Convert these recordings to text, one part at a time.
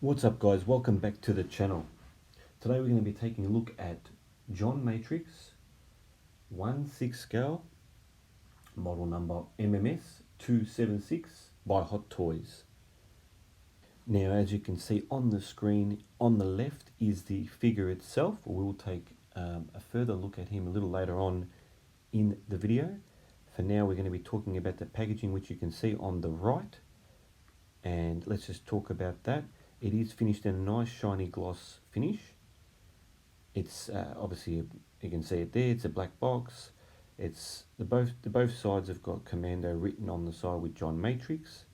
What's up guys, welcome back to the channel. Today we're going to be taking a look at John Matrix 1/6 scale, model number MMS276 by Hot Toys. Now as you can see on the screen, on the left is the figure itself. We'll take a further look at him a little later on in the video. For now we're going to be talking about the packaging, which you can see on the right, and let's just talk about that. It is finished in a nice shiny gloss finish. It's obviously, you can see it there, it's a black box. It's both sides have got Commando written on the side with John Matrix,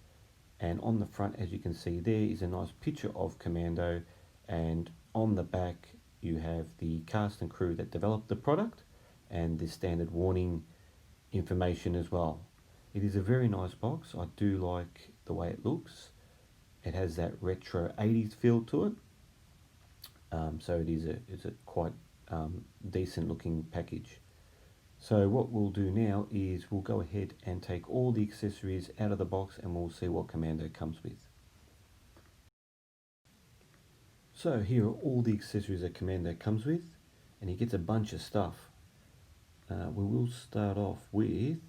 and on the front, as you can see there, is a nice picture of Commando, and on the back you have the cast and crew that developed the product and the standard warning information as well. It is a very nice box. I do like the way it looks. It has that retro 80s feel to it, so it's a quite decent looking package. So what we'll do now is we'll go ahead and take all the accessories out of the box and we'll see what Commando comes with. So here are all the accessories that Commando comes with, and he gets a bunch of stuff. We will start off with,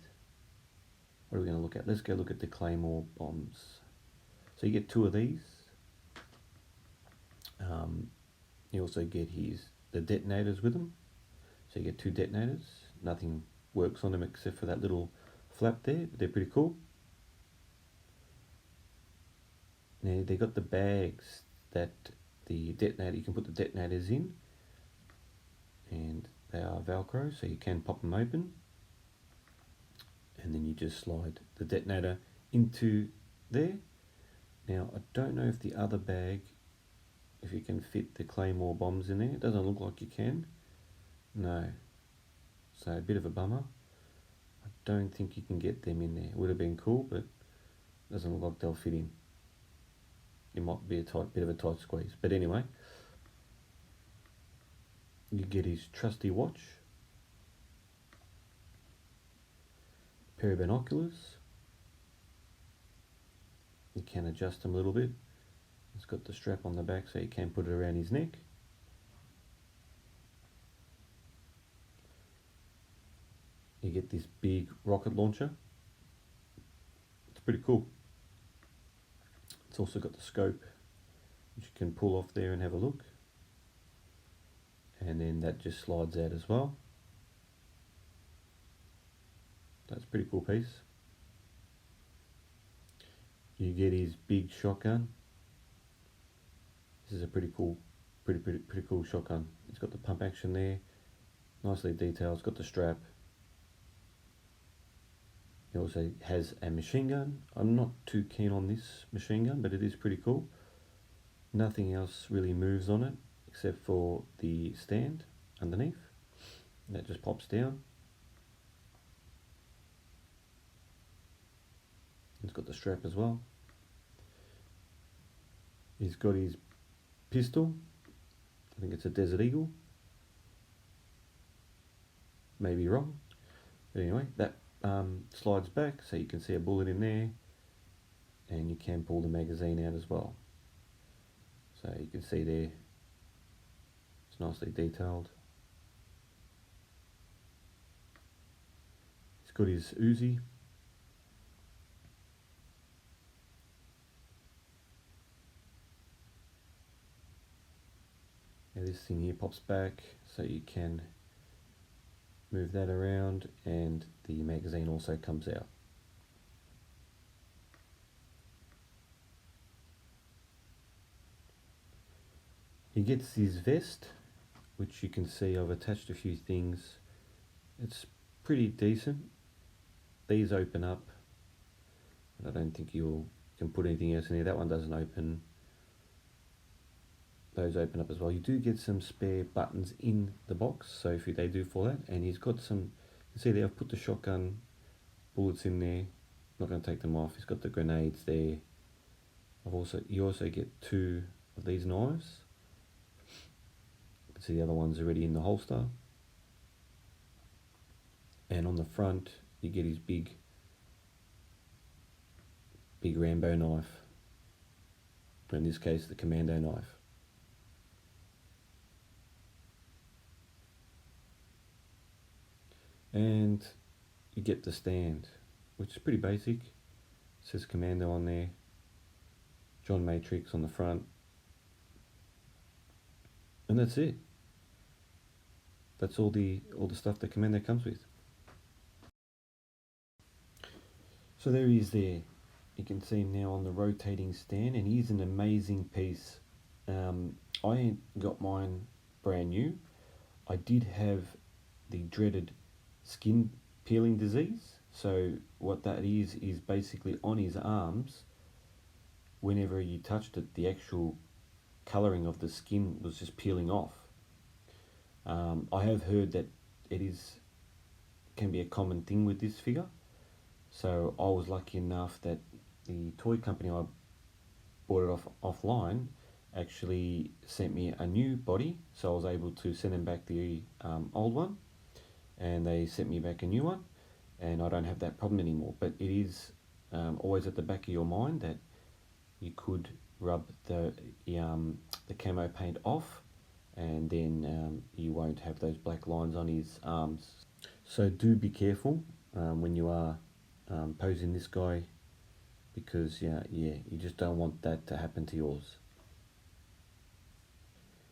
what are we going to look at? Let's go look at the Claymore bombs. So you get two of these. You also get the detonators with them. So you get two detonators. Nothing works on them except for that little flap there, but they're pretty cool. Now they got the bags that the detonator, you can put the detonators in, and they are Velcro, so you can pop them open, and then you just slide the detonator into there. Now I don't know if the other bag, if you can fit the Claymore bombs in there. It doesn't look like you can. No. So a bit of a bummer. I don't think you can get them in there. It would have been cool, but it doesn't look like they'll fit in. It might be a bit of a tight squeeze. But anyway, you get his trusty watch, a pair of binoculars. You can adjust them a little bit. It's got the strap on the back so you can put it around his neck. You get this big rocket launcher. It's pretty cool. It's also got the scope, which you can pull off there and have a look. And then that just slides out as well. That's a pretty cool piece. You get his big shotgun. This is a pretty cool shotgun. It's got the pump action there, nicely detailed. It's got the strap. It also has a machine gun. I'm not too keen on this machine gun, but it is pretty cool. Nothing else really moves on it except for the stand underneath. That just pops down. It's got the strap as well. He's got his pistol. I think it's a Desert Eagle. Maybe wrong. But anyway, that slides back so you can see a bullet in there, and you can pull the magazine out as well. So you can see there, it's nicely detailed. He's got his Uzi. Now this thing here pops back so you can move that around, and the magazine also comes out. He gets his vest, which you can see I've attached a few things. It's pretty decent. These open up, but I don't think you can put anything else in there. That one doesn't open. Those open up as well. You do get some spare buttons in the box, so if they do fall out. And he's got some, you can see there, I've put the shotgun bullets in there. Not going to take them off. He's got the grenades there. You also get two of these knives. You can see the other one's already in the holster. And on the front, you get his big Rambo knife. in this case the Commando knife. And you get the stand, which is pretty basic. It says Commando on there, John Matrix on the front, and that's it. That's all the stuff that Commando comes with. So there he is there. You can see him now on the rotating stand, and he's an amazing piece. I got mine brand new. I did have the dreaded skin peeling disease. So what that is basically on his arms, whenever you touched it, the actual colouring of the skin was just peeling off. I have heard that it can be a common thing with this figure. So I was lucky enough that the toy company I bought it offline actually sent me a new body, so I was able to send them back the old one, and they sent me back a new one, and I don't have that problem anymore. But it is always at the back of your mind that you could rub the camo paint off, and then you won't have those black lines on his arms. So do be careful when you are posing this guy, because you just don't want that to happen to yours.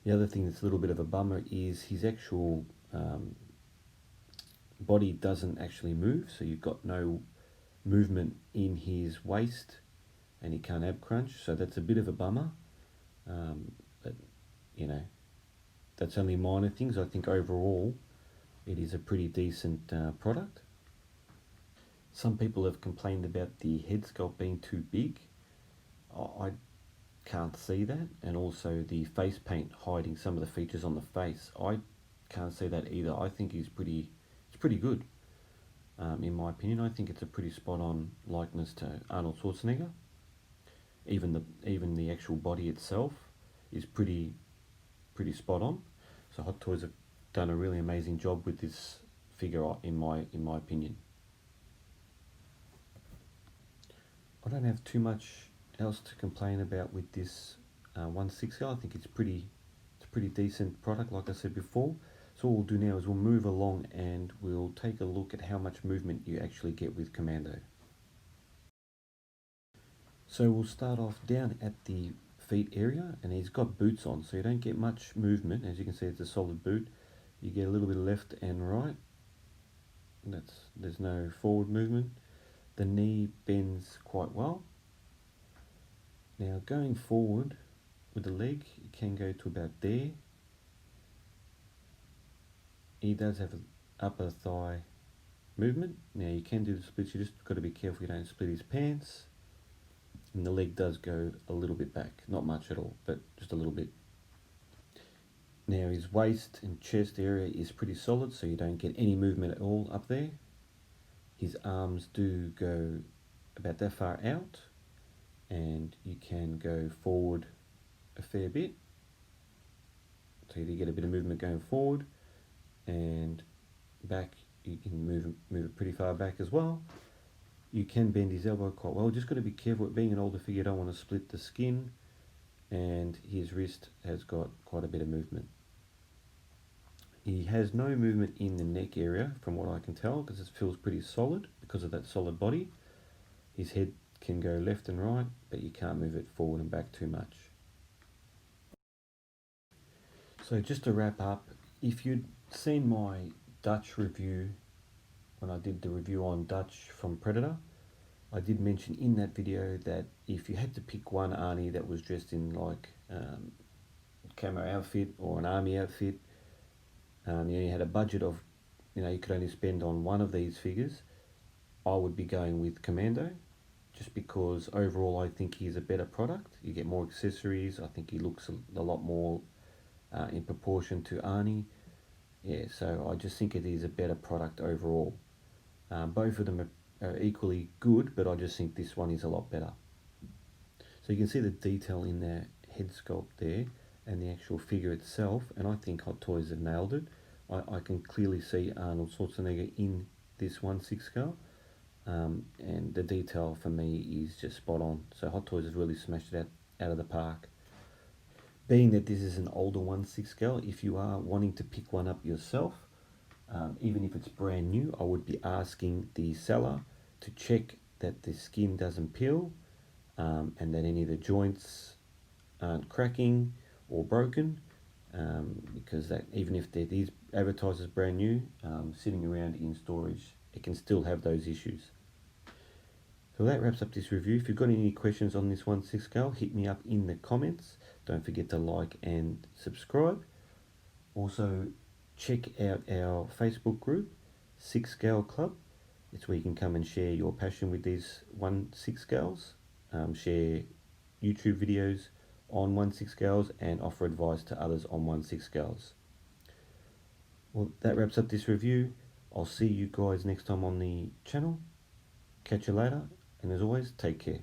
The other thing that's a little bit of a bummer is his actual body doesn't actually move, so you've got no movement in his waist, and he can't ab crunch, so that's a bit of a bummer. But you know, that's only minor things. I think overall it is a pretty decent product. Some people have complained about the head sculpt being too big. I can't see that, and also the face paint hiding some of the features on the face. I can't see that either. I think it's pretty good. In my opinion, I think it's a pretty spot on likeness to Arnold Schwarzenegger. Even the actual body itself is pretty spot on. So Hot Toys have done a really amazing job with this figure, in my opinion. I don't have too much else to complain about with this 1/6 scale. I think it's a pretty decent product, like I said before. So what we'll do now is we'll move along and we'll take a look at how much movement you actually get with Commando. So we'll start off down at the feet area, and he's got boots on, so you don't get much movement. As you can see, it's a solid boot. You get a little bit of left and right. There's no forward movement. The knee bends quite well. Now going forward with the leg, you can go to about there. He does have an upper thigh movement. Now you can do the splits, you just got to be careful you don't split his pants. And the leg does go a little bit back, not much at all, but just a little bit. Now his waist and chest area is pretty solid, so you don't get any movement at all up there. His arms do go about that far out, and you can go forward a fair bit. So you get a bit of movement going forward, and back you can move it pretty far back as well. You can bend his elbow quite well. Just got to be careful. Being an older figure, you don't want to split the skin, and his wrist has got quite a bit of movement. He has no movement in the neck area from what I can tell, because it feels pretty solid because of that solid body. His head can go left and right, but you can't move it forward and back too much. So just to wrap up, if you'd seen my Dutch review, when I did the review on Dutch from Predator, I did mention in that video that if you had to pick one Arnie that was dressed in like camo outfit or an army outfit, you had a budget of, you could only spend on one of these figures, I would be going with Commando, just because overall I think he's a better product. You get more accessories. I think he looks a lot more in proportion to Arnie. Yeah, so I just think it is a better product overall. Both of them are equally good, but I just think this one is a lot better. So you can see the detail in the head sculpt there and the actual figure itself, and I think Hot Toys have nailed it. I can clearly see Arnold Schwarzenegger in this 1/6 scale, and the detail for me is just spot on. So Hot Toys has really smashed it out of the park. Being that this is an older 1/6 scale, if you are wanting to pick one up yourself, even if it's brand new, I would be asking the seller to check that the skin doesn't peel, and that any of the joints aren't cracking or broken, because that even if it is advertised as brand new, sitting around in storage, it can still have those issues. So that wraps up this review. If you've got any questions on this 1/6 scale, hit me up in the comments. Don't forget to like and subscribe. Also, check out our Facebook group, 6 Scale Club. It's where you can come and share your passion with these 1/6 scales, share YouTube videos on 1/6 scales, and offer advice to others on 1/6 scales. Well, that wraps up this review. I'll see you guys next time on the channel. Catch you later, and as always, take care.